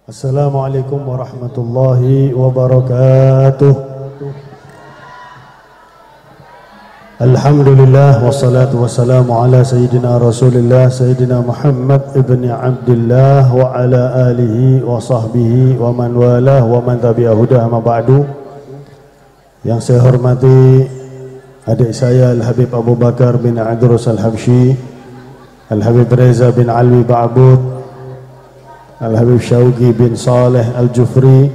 Assalamualaikum warahmatullahi wabarakatuh. Alhamdulillah wassalatu wassalamu ala sayyidina Rasulillah Sayyidina Muhammad ibn Abdullah wa ala alihi wa sahbihi wa man walah wa man tabi'ahuda amma ba'du. Yang saya hormati adik saya Al-Habib Abu Bakar bin Adrus Al-Habsyi, Al-Habib Reza bin Alwi Ba'bud, Al-Habib Syauqi bin Saleh Al-Jufri,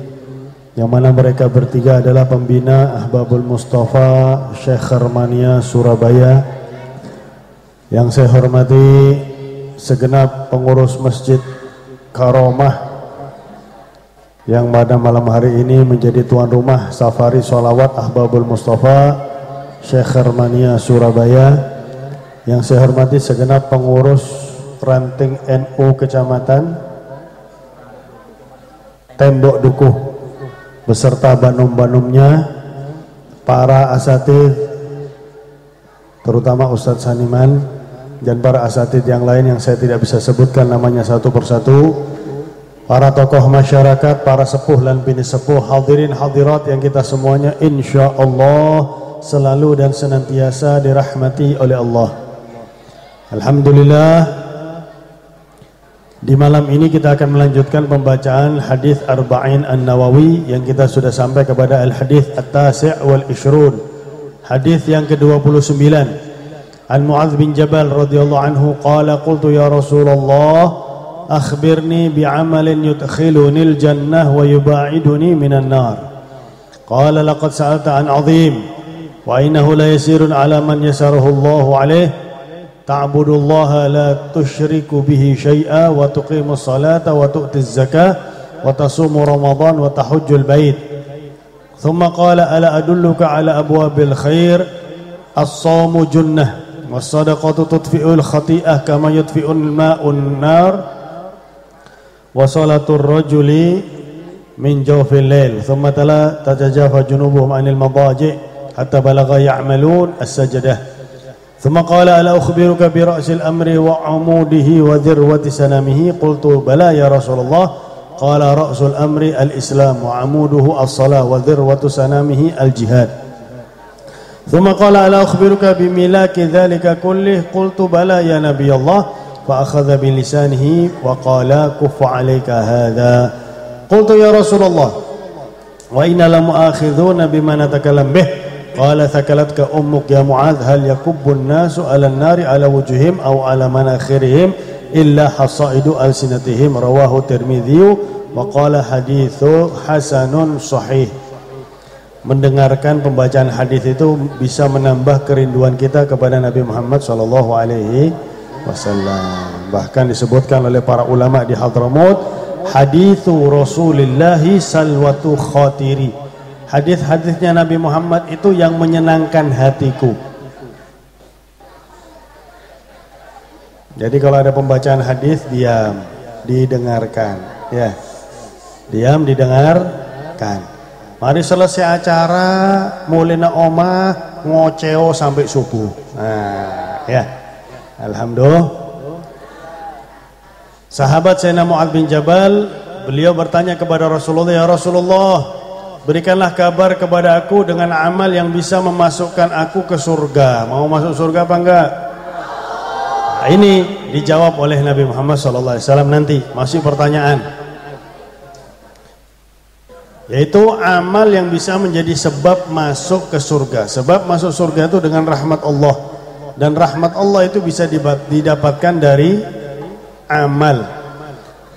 yang mana mereka bertiga adalah pembina Ahbabul Mustafa Syekh Kharmania Surabaya. Yang saya hormati segenap pengurus Masjid Karomah yang pada malam hari ini menjadi tuan rumah safari sholawat Ahbabul Mustafa Syekh Kharmania Surabaya. Yang saya hormati segenap pengurus ranting NU Kecamatan Tembok Dukuh beserta banum-banumnya, para asatidz terutama Ustadz Saniman dan para asatidz yang lain yang saya tidak bisa sebutkan namanya satu persatu, para tokoh masyarakat, para sepuh dan bini sepuh, hadirin hadirat yang kita semuanya insya Allah selalu dan senantiasa dirahmati oleh Allah. Alhamdulillah, di malam ini kita akan melanjutkan pembacaan hadis Arba'in An-Nawawi yang kita sudah sampai kepada al-hadis At-Tasi' wal Ishrun, hadis yang ke-29. An Mu'adz bin Jabal radhiyallahu anhu qala qultu ya Rasulullah akhbirni bi'amalin yudkhiluni al-jannah wa yuba'iduni minan nar. Qala laqad sa'alta an 'azim wa innahu la yasirun 'ala man yasarahu Allahu 'alaihi ta'budullaha la tusyriku bihi syai'a wa tuqimus salata wa tu'tiz zakah wa tasumu ramadan wa tahujjul bait. Thumma qala ala adulluka ala abwabil khair as-sawmu junnah was sadaqatu tudfi'ul khati'ah kama yudfi'ul ma'un nar wa salatur rajuli min jawfil lail. Thumma tala tatajafa junubuhum anil madaji' hatta balagha ya'malun as-sajdah. ثم قال ألا أخبرك برأس الأمر وعموده وذروة سنامه قلت بلى يا رسول الله قال رأس الأمر الإسلام وعموده الصلاة وذروة سنامه الجهاد. ثم قال ألا أخبرك بملاك ذلك كله قلت بلى يا نبي الله فأخذ بلسانه وقال كف عليك هذا. قلت يا رسول الله وإنا لمؤاخذون بما نتكلم به. Qala thakalatka ummuk ya Mu'adz hal yakubbun nasu 'alan nari 'ala wujuhim aw 'ala manakhirihim illa hasaidu alsinatihim rawahu Tirmidzi wa qala haditsu hasanun sahih. Mendengarkan pembacaan hadis itu bisa menambah kerinduan kita kepada Nabi Muhammad sallallahu alaihi wasallam. Bahkan disebutkan oleh para ulama di Hadramaut, haditsu Rasulillah salwatu khatiri. Hadis-hadisnya Nabi Muhammad itu yang menyenangkan hatiku. Jadi kalau ada pembacaan hadis diam, didengarkan, ya. Diam, didengarkan. Mari selesai acara, mulina omah ngoceo sampai subuh. Nah, ya. Alhamdulillah. Sahabat Sayyidina Mu'adz bin Jabal, beliau bertanya kepada Rasulullah, ya Rasulullah, berikanlah kabar kepada aku dengan amal yang bisa memasukkan aku ke surga. Mau masuk surga apa enggak? Nah, ini dijawab oleh Nabi Muhammad SAW nanti. Masih pertanyaan. Yaitu amal yang bisa menjadi sebab masuk ke surga. Sebab masuk surga itu dengan rahmat Allah. Dan rahmat Allah itu bisa didapatkan dari amal.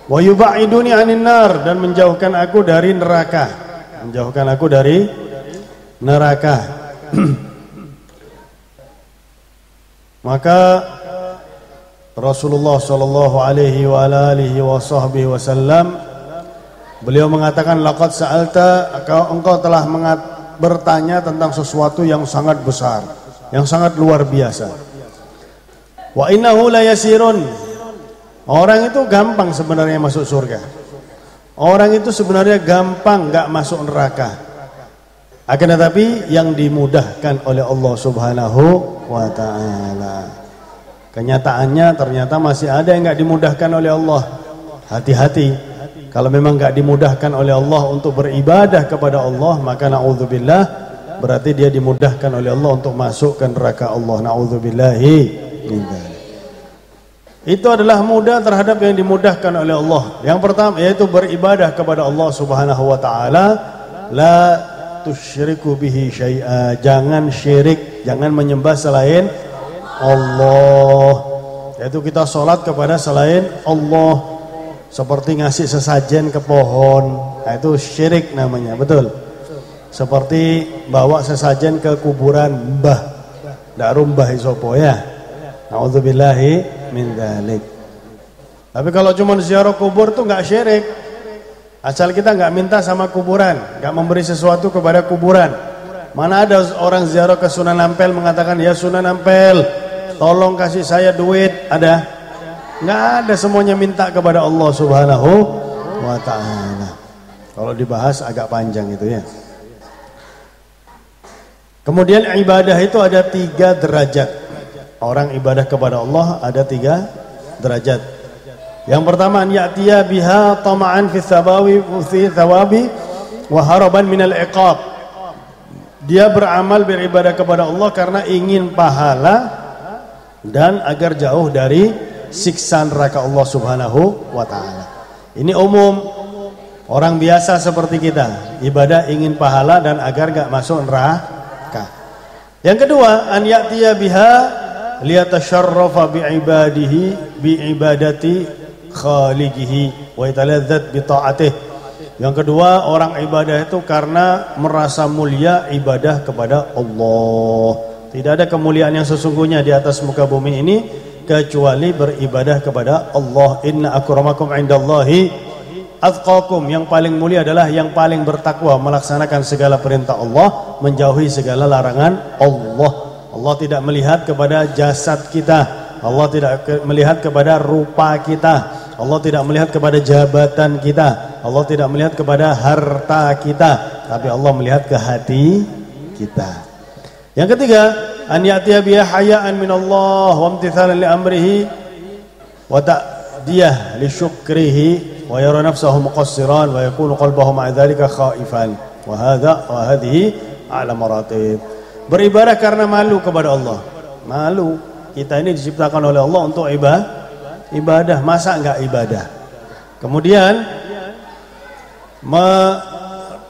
Wa yuba'iduni 'anin nar, dan menjauhkan aku dari neraka. Menjauhkan aku dari neraka. Maka Rasulullah sallallahu alaihi wa alihi wasallam beliau mengatakan laqad sa'alta, engkau telah bertanya tentang sesuatu yang sangat besar, yang sangat luar biasa. Wa innahu la yasirun. Orang itu gampang sebenarnya masuk surga. Orang itu sebenarnya gampang nggak masuk neraka. Akan tetapi yang dimudahkan oleh Allah Subhanahu wa Ta'ala. Kenyataannya ternyata masih ada yang nggak dimudahkan oleh Allah. Hati-hati. Kalau memang nggak dimudahkan oleh Allah untuk beribadah kepada Allah, maka na'udzubillah, berarti dia dimudahkan oleh Allah untuk masuk ke neraka Allah. Na'udzubillahi min dzalik. Itu adalah mudah terhadap yang dimudahkan oleh Allah. Yang pertama yaitu beribadah kepada Allah Subhanahu wa taala, la tusyriku bihi syai'a, jangan syirik, jangan menyembah selain Allah. Yaitu kita sholat kepada selain Allah, seperti ngasih sesajen ke pohon, nah, itu syirik namanya, betul. Seperti bawa sesajen ke kuburan mbah, ndak rumbah isopo ya. Nauzubillahi min dzalik. Tapi kalau cuma ziarah kubur tuh nggak syirik, asal kita nggak minta sama kuburan, nggak memberi sesuatu kepada kuburan. Mana ada orang ziarah ke Sunan Ampel mengatakan, ya Sunan Ampel, tolong kasih saya duit, ada? Nggak ada, semuanya minta kepada Allah Subhanahu wa ta'ala. Kalau dibahas agak panjang itu ya. Kemudian ibadah itu ada 3 derajat. Orang ibadah kepada Allah ada 3 derajat. Yang pertama, an ya'tiya biha tama'an fi thawabi wa haraban minal iqab. Dia beramal beribadah kepada Allah karena ingin pahala dan agar jauh dari siksa neraka Allah Subhanahu wa ta'ala. Ini umum, orang biasa seperti kita, ibadah ingin pahala dan agar gak masuk neraka. Yang kedua, an ya'tiya biha liyatasharrafa bi'ibadihi bi'ibadati khaliqihi wa yataladzat bi ta'atih. Yang kedua, orang ibadah itu karena merasa mulia ibadah kepada Allah. Tidak ada kemuliaan yang sesungguhnya di atas muka bumi ini kecuali beribadah kepada Allah. Inna akramakum indallahi atqakum. Yang paling mulia adalah yang paling bertakwa, melaksanakan segala perintah Allah, menjauhi segala larangan Allah. Allah tidak melihat kepada jasad kita, Allah tidak melihat kepada rupa kita, Allah tidak melihat kepada jabatan kita, Allah tidak melihat kepada harta kita, tapi Allah melihat ke hati kita. Yang ketiga, an ya'tiya biha haya'an min Allah wa imtithalan li amrihi wa ta'diyah li syukrihi wa yara nafsahu muqassiran wa yakunu qalbuhu ma'a dzalika khaifan wa hadhihi a'la maratib. Beribadah karena malu kepada Allah. Malu, kita ini diciptakan oleh Allah untuk ibadah, masa enggak ibadah? Kemudian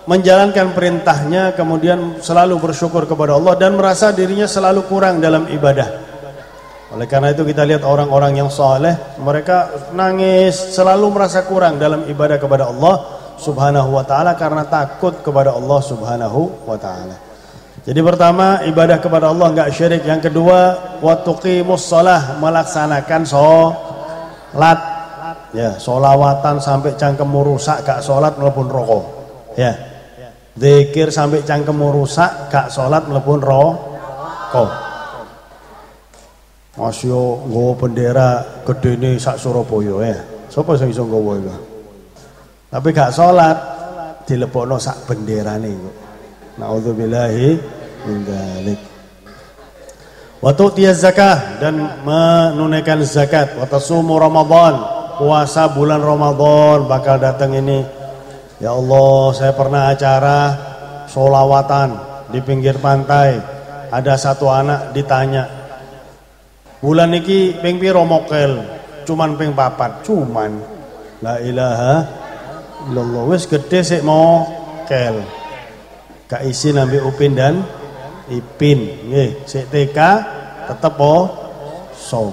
menjalankan perintahnya, kemudian selalu bersyukur kepada Allah dan merasa dirinya selalu kurang dalam ibadah. Oleh karena itu kita lihat orang-orang yang saleh, mereka nangis, selalu merasa kurang dalam ibadah kepada Allah Subhanahu wa ta'ala karena takut kepada Allah Subhanahu wa ta'ala. Jadi pertama, ibadah kepada Allah enggak syirik. Yang kedua, wa tuqimus shalah, melaksanakan salat. Ya, sholawatan sampai cangkemmu rusak gak salat mlebu neraka. Ya. Zikir sampai cangkemmu rusak gak salat mlebu neraka. Masyo nggawa bendera gedene sak Surabaya ya. Sapa sing iso nggawa iku? Tapi gak salat dilebokno sak benderane kok. Nauzubillahi min dzalik. Wa tu'tiyaz zakah, dan menunaikan zakat. Wa tasumu Ramadan, puasa bulan Ramadan bakal datang ini. Ya Allah, saya pernah acara sholawatan di pinggir pantai. Ada satu anak ditanya, bulan niki ping piro mokel? Cuman ping 4. Cuman. La ilaha illallah, wis gede sik mokel. Gak isi nambi upin dan ipin. Nggih, sik TK tetep so.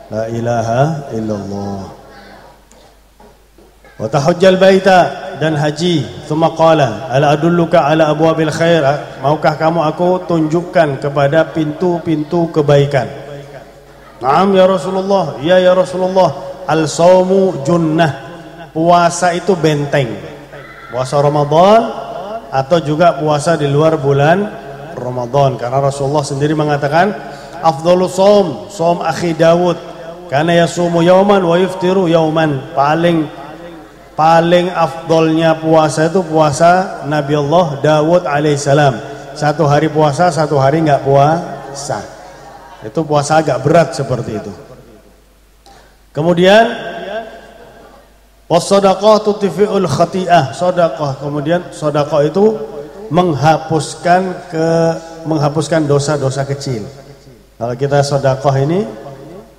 La ilaha illallah. Wa tahajjal baita, dan haji. Tsumma qala, ala adulluka ala abwabil khair, maukah kamu aku tunjukkan kepada pintu-pintu kebaikan? Naam ya Rasulullah. Ya ya Rasulullah. Al-shaumu junnah, puasa itu benteng. Puasa Ramadan atau juga puasa di luar bulan Ramadan, karena Rasulullah sendiri mengatakan afdhalus shaum akhi Dawud karena yasumu yauman wa yuftiru yauman. Paling afdolnya puasa itu puasa Nabi Allah Dawud alaihissalam. Satu hari puasa, satu hari enggak puasa. Itu puasa agak berat seperti itu. Kemudian Was-shadaqah tutfi'ul khati'ah. Sedekah, kemudian sedekah itu menghapuskan dosa-dosa kecil. Kalau kita sedekah ini,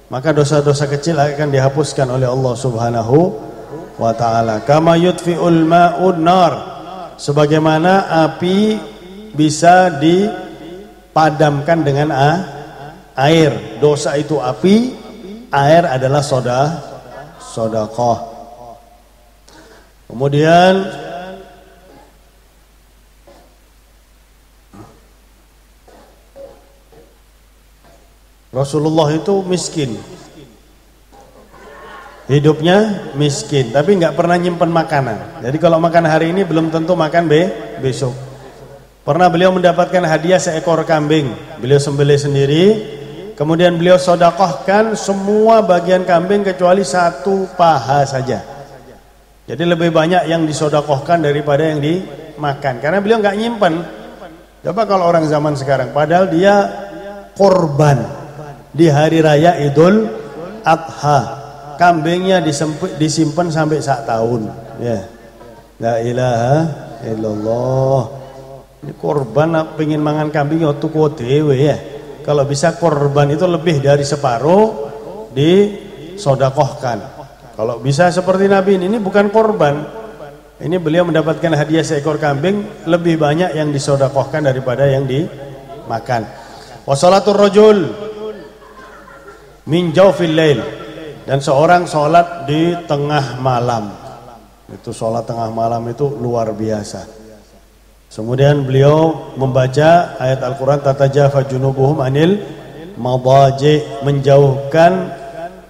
maka dosa-dosa kecil akan dihapuskan oleh Allah Subhanahu wa taala. Kama yutfi'ul ma'un nar. Sebagaimana api bisa dipadamkan dengan air. Dosa itu api, air adalah sedekah. Kemudian Rasulullah itu miskin, hidupnya miskin, tapi nggak pernah nyimpen makanan. Jadi kalau makan hari ini belum tentu makan besok. Pernah beliau mendapatkan hadiah seekor kambing, beliau sembelih sendiri, kemudian beliau sedekahkan semua bagian kambing kecuali satu paha saja. Jadi lebih banyak yang disedekahkan daripada yang dimakan, karena beliau nggak nyimpen. Coba kalau orang zaman sekarang, padahal dia korban di hari raya Idul Adha, kambingnya disimpan sampai 1 tahun. Ya, la ilaha illallah. Ini korban pengen mangan kambing waktu dewe ya. Kalau bisa korban itu lebih dari separuh disedekahkan. Kalau bisa seperti Nabi ini bukan korban. Ini beliau mendapatkan hadiah seekor kambing, lebih banyak yang disedekahkan daripada yang dimakan. Wa salatur rajul min jawfil lail, dan seorang sholat di tengah malam. Itu sholat tengah malam itu luar biasa. Kemudian beliau membaca ayat Al-Quran, tatajafa junubuhum anil madaji, menjauhkan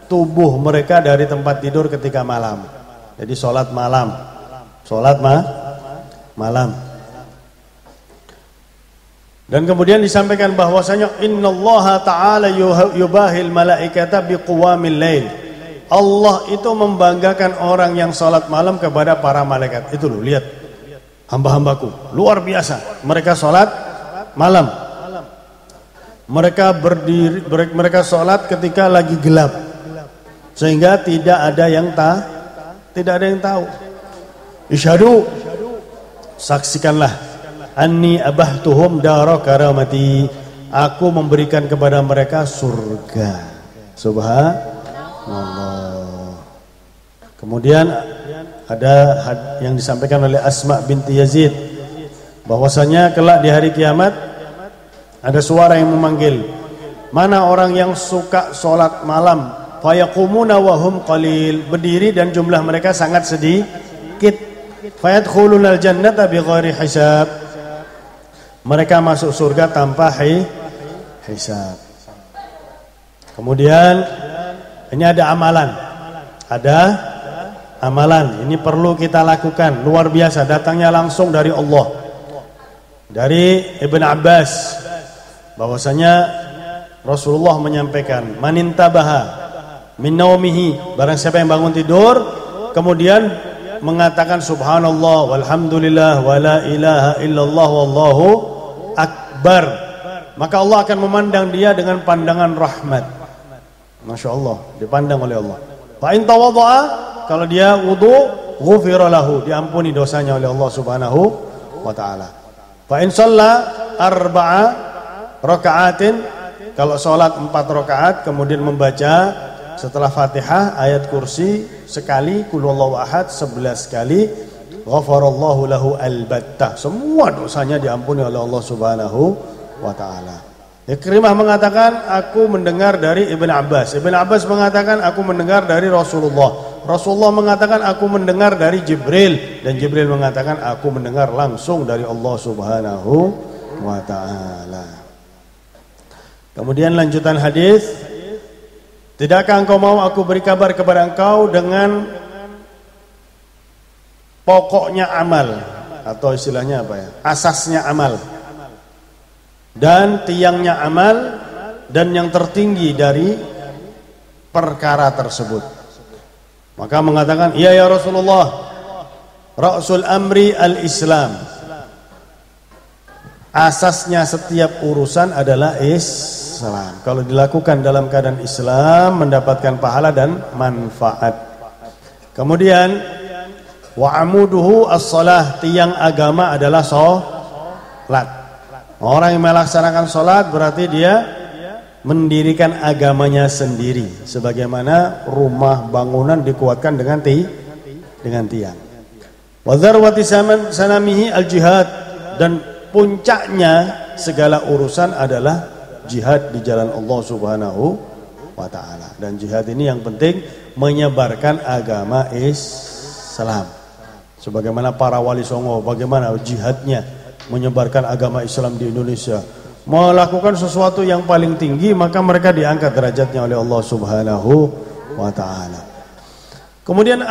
tubuh mereka dari tempat tidur ketika malam. Jadi sholat malam, malam. Dan kemudian disampaikan bahwasanya innallaha ta'ala yubahil malaikata biqawamil lail. Allah itu membanggakan orang yang sholat malam kepada para malaikat. Itu loh, lihat hamba-hambaku luar biasa, mereka sholat malam. Mereka berdiri, mereka sholat ketika lagi gelap, sehingga tidak ada yang tahu. Isyhadu, saksikanlah, anni abahtuhum dara karamati, aku memberikan kepada mereka surga. Subhanallah. Kemudian ada yang disampaikan oleh Asma binti Yazid, bahwasanya kelak di hari kiamat ada suara yang memanggil, mana orang yang suka sholat malam? Fayaqumuna wa hum qalil, berdiri dan jumlah mereka sangat sedikit. Fayadkhulunal jannata bighairi hisab, mereka masuk surga tanpa hisab. Kemudian ini ada amalan, ini perlu kita lakukan, luar biasa, datangnya langsung dari Allah. Dari Ibn Abbas, bahwasanya Rasulullah menyampaikan, manintabaha min naumihi, barang siapa yang bangun tidur kemudian mengatakan subhanallah walhamdulillah wala ilaha illallah wallahu akbar, maka Allah akan memandang dia dengan pandangan rahmat. Masya Allah, dipandang oleh Allah. Fa in tawadha'a, kalau dia wudu, ghufira lahu, diampuni dosanya oleh Allah Subhanahu wa taala. Fa in shalla arba'a raka'atin, kalau salat 4 rakaat kemudian membaca setelah Fatihah ayat kursi sekali, qul huwallahu ahad 11 kali, ghafarallahu lahu albattah, semua dosanya diampuni oleh Allah Subhanahu wa taala. Ikrimah mengatakan aku mendengar dari Ibn Abbas, Ibn Abbas mengatakan aku mendengar dari Rasulullah, Rasulullah mengatakan aku mendengar dari Jibril, dan Jibril mengatakan aku mendengar langsung dari Allah Subhanahu wa taala. Kemudian lanjutan hadis, tidakkah engkau mau aku beri kabar kepada engkau dengan pokoknya amal, atau istilahnya apa ya, asasnya amal dan tiangnya amal, dan yang tertinggi dari perkara tersebut. Maka mengatakan, iya ya Rasulullah, Ra'sul amri al-Islam, asasnya setiap urusan adalah Islam. Kalau dilakukan dalam keadaan Islam, mendapatkan pahala dan manfaat. Kemudian wa amuduhu as-shalah, tiang agama adalah salat. Orang yang melaksanakan salat berarti dia mendirikan agamanya sendiri, sebagaimana rumah bangunan dikuatkan dengan tiang. Wa dzarwati sanamihi al-jihad, dan puncaknya segala urusan adalah jihad di jalan Allah Subhanahu wa taala. Dan jihad ini yang penting menyebarkan agama Islam. Sebagaimana para wali songo, bagaimana jihadnya menyebarkan agama Islam di Indonesia, melakukan sesuatu yang paling tinggi, maka mereka diangkat derajatnya oleh Allah Subhanahu wa taala. Kemudian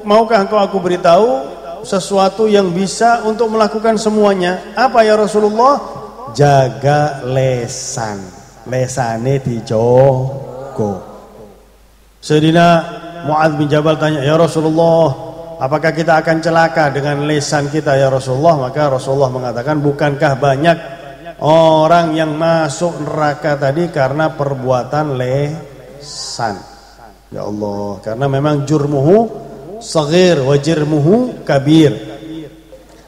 maukah engkau aku beritahu sesuatu yang bisa untuk melakukan semuanya? Apa ya Rasulullah? Jaga lesan, lesane dijogo. Sayyidina Mu'adz bin Jabal tanya, ya Rasulullah, apakah kita akan celaka dengan lesan kita ya Rasulullah? Maka Rasulullah mengatakan, bukankah banyak orang yang masuk neraka tadi karena perbuatan lesan? Ya Allah, karena memang jurmuhu saghir wa jirmuhu kabir.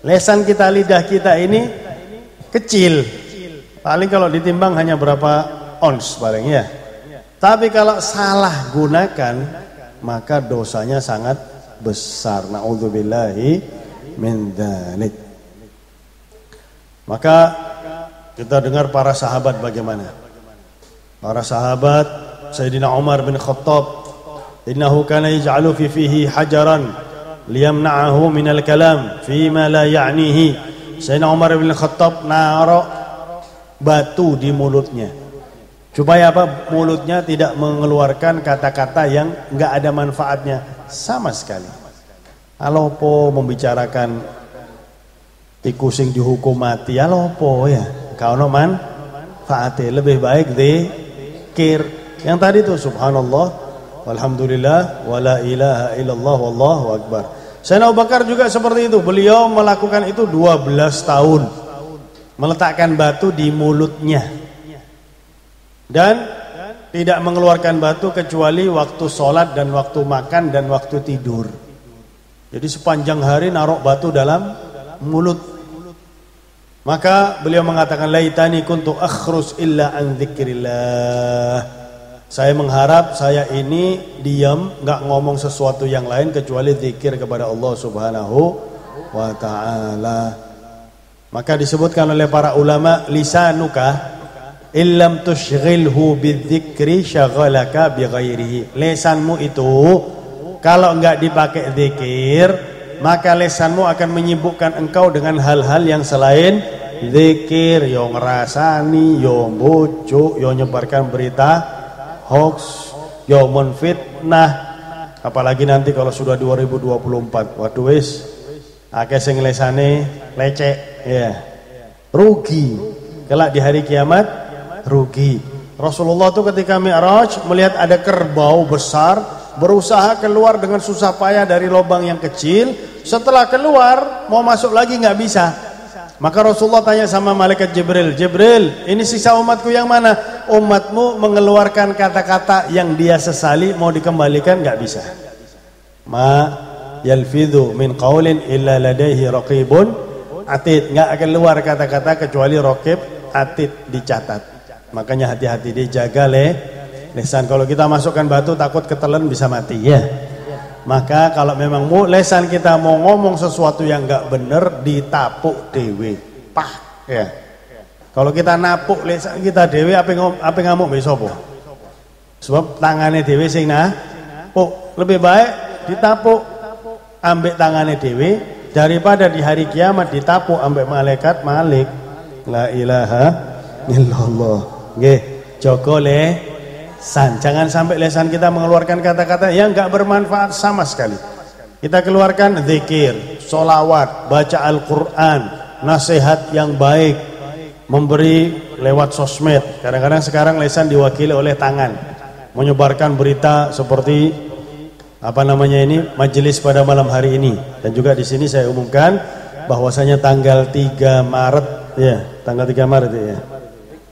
Lesan kita, lidah kita ini kecil, paling kalau ditimbang hanya berapa ons paling ya. Tapi kalau salah gunakan maka dosanya sangat besar. Na'udzubillahi min dzalik. Maka kita dengar para sahabat bagaimana. Para sahabat, Sayyidina Umar bin Khattab, innahu kana yaj'alu fi fihi hajaran liyamna'ahu minal kalam fima la ya'nihi. Sayyidina Umar bin Khattab naruh batu di mulutnya, supaya apa? Mulutnya tidak mengeluarkan kata-kata yang enggak ada manfaatnya sama sekali. Alopo membicarakan iku sing dihukum mati, alopo ya, kauno manfaate, lebih baik dzikir yang tadi tuh, subhanallah walhamdulillah wala ilaha illallah wallahu akbar. Sayyidina Abu Bakar juga seperti itu. Beliau melakukan itu 12 tahun, meletakkan batu di mulutnya dan tidak mengeluarkan batu kecuali waktu sholat dan waktu makan dan waktu tidur. Jadi sepanjang hari naruh batu dalam mulut. Maka beliau mengatakan, laitani kuntu akhrus illa an dzikrillah. Saya mengharap saya ini diam, enggak ngomong sesuatu yang lain kecuali zikir kepada Allah Subhanahu wa taala. Maka disebutkan oleh para ulama, lisanuka illam tushghilhu bidzikri syaghalaka bighairihi. Lesanmu itu kalau enggak dipakai zikir, maka lesanmu akan menyibukkan engkau dengan hal-hal yang selain zikir. Yo ngerasani, yo bojo, yo nyebarkan berita hoax, yo menfitnah. Apalagi nanti kalau sudah 2024, waduh wis akeh sing lesane lecek ya. Rugi. Kelak di hari kiamat rugi. Rasulullah itu ketika Mi'raj melihat ada kerbau besar berusaha keluar dengan susah payah dari lubang yang kecil. Setelah keluar mau masuk lagi nggak bisa. Maka Rasulullah tanya sama malaikat Jibril, Jibril, ini sisa umatku yang mana? Umatmu mengeluarkan kata-kata yang dia sesali, mau dikembalikan nggak bisa. Ma yalfidhu min qaulin illa ladaihi raqibun atid. Nggak akan keluar kata-kata kecuali raqib atid, dicatat. Makanya hati-hati, dijaga lesan. Kalau kita masukkan batu takut ketelan bisa mati ya. Maka kalau memang lesan kita mau ngomong sesuatu yang enggak bener, ditapuk dewe, pah ya. Kalau kita napuk lesan kita dewe, apa ngamuk besok? Sebab tangannya dewe sing lebih baik ditapuk ambek tangannya dewe daripada di hari kiamat ditapuk ambek malaikat Malik. La ilaha illallah. Nggih, jaga jangan sampai lesan kita mengeluarkan kata-kata yang enggak bermanfaat sama sekali. Kita keluarkan zikir, sholawat, baca Al-Quran, nasihat yang baik, memberi lewat sosmed. Kadang-kadang sekarang lesan diwakili oleh tangan, menyebarkan berita seperti majelis pada malam hari ini. Dan juga di sini saya umumkan bahwasanya tanggal 3 Maret ya, tanggal 3 Maret ya.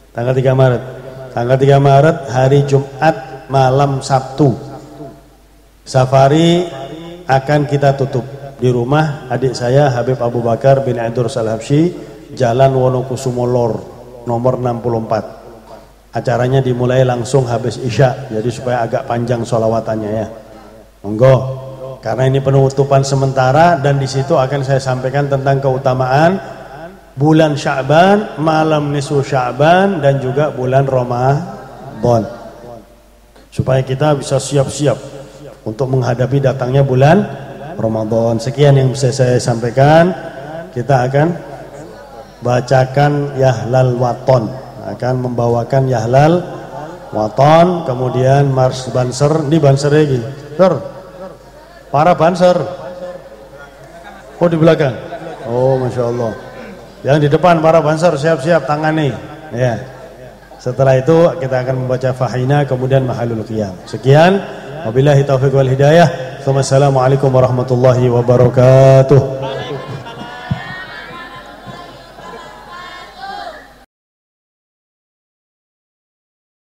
Tanggal 3 Maret. Tanggal 3 Maret hari Jumat malam Sabtu, Safari akan kita tutup di rumah adik saya Habib Abu Bakar bin Aidur Salhabsyi, Jalan Wonokusumo Lor, nomor 64. Acaranya dimulai langsung habis Isya, jadi supaya agak panjang sholawatannya ya. Monggo, karena ini penutupan sementara dan di situ akan saya sampaikan tentang keutamaan bulan Sya'ban, malam nisfu Sya'ban dan juga bulan Ramadan. Supaya kita bisa siap-siap untuk menghadapi datangnya bulan Ramadan. Sekian yang bisa saya sampaikan. Kita akan bacakan Yahlal Waton, akan membawakan Yahlal Waton, kemudian Mars Banser. Ini Banser lagi, para Banser. Oh di belakang. Oh masya Allah. Yang di depan para Banser siap-siap tangani. Ya. Setelah itu kita akan membaca Fahina, kemudian Mahalul Qiyam. Sekian, wabillahi taufiq wal hidayah. Wassalamualaikum warahmatullahi wabarakatuh.